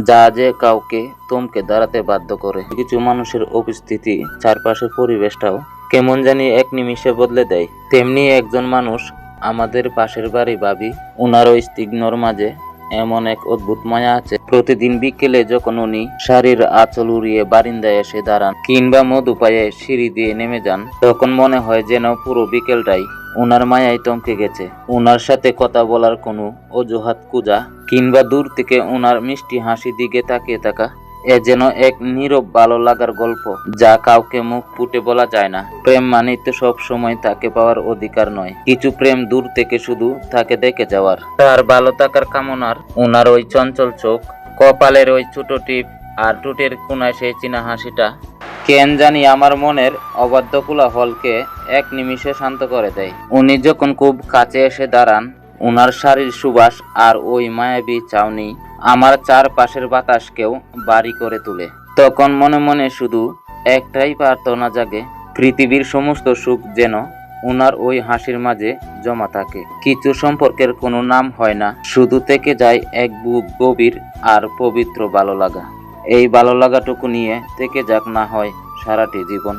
যা যে কাউকে থমকে দাঁড়াতে বাধ্য করে। কিছু মানুষের উপস্থিতি চারপাশের পরিবেশটাও কেমন জানি এক নিমিষে বদলে দেয়। তেমনি একজন মানুষ আমাদের পাশের বাড়ি ভাবি, ওনারও স্নিগ্ধর মাঝে এমন এক অদ্ভুত মায়া আছে। প্রতিদিন বিকেলে যখন উনি শাড়ির আঁচল উড়িয়ে বারিন্দায় এসে দাঁড়ান কিংবা মধু পায়ে সিঁড়ি দিয়ে নেমে যান, তখন মনে হয় যেন পুরো বিকেলটাই ওনার মায়ায় থমকে গেছে। ওনার সাথে কথা বলার কোনো অজুহাত খুঁজা কিংবা দূর থেকে ওনার মিষ্টি হাসি দিকে তাকিয়ে থাকা, এ যেন এক নীরব ভালো লাগার গল্প, যা কাউকে মুখ ফুটে বলা যায় না। প্রেম মানেই তো সব সময় তাকে পাওয়ার অধিকার নয়, কিছু প্রেম দূর থেকে শুধু তাকে দেখে যাওয়ার। তার ভালো থাকার কামনার। ওনার ওই চঞ্চল চোখ, কপালের ওই ছোট টিপ আর ঠোঁটের কোনায় সেই চীনা হাসিটা কেন জানি আমার মনের অবাধ্য কোলাহলকে এক নিমিষে শান্ত করে দেয়। উনি যখন খুব কাছে এসে দাঁড়ান, ওনার শাড়ির সুবাস আর ওই মায়াবী চাউনি আমার চারপাশের বাতাসকেও ভারী করে তোলে। তখন মনে মনে শুধু একটাই প্রার্থনা জাগে, পৃথিবীর সমস্ত সুখ যেন ওনার ওই হাসির মাঝে জমা থাকে। কিছু সম্পর্কের কোনো নাম হয় না, শুধু থেকে যায় এক বুক গভীর আর পবিত্র ভালো লাগা। এই ভালো লাগাটুকু নিয়ে থেকে যাক না হয় সারাটি জীবন।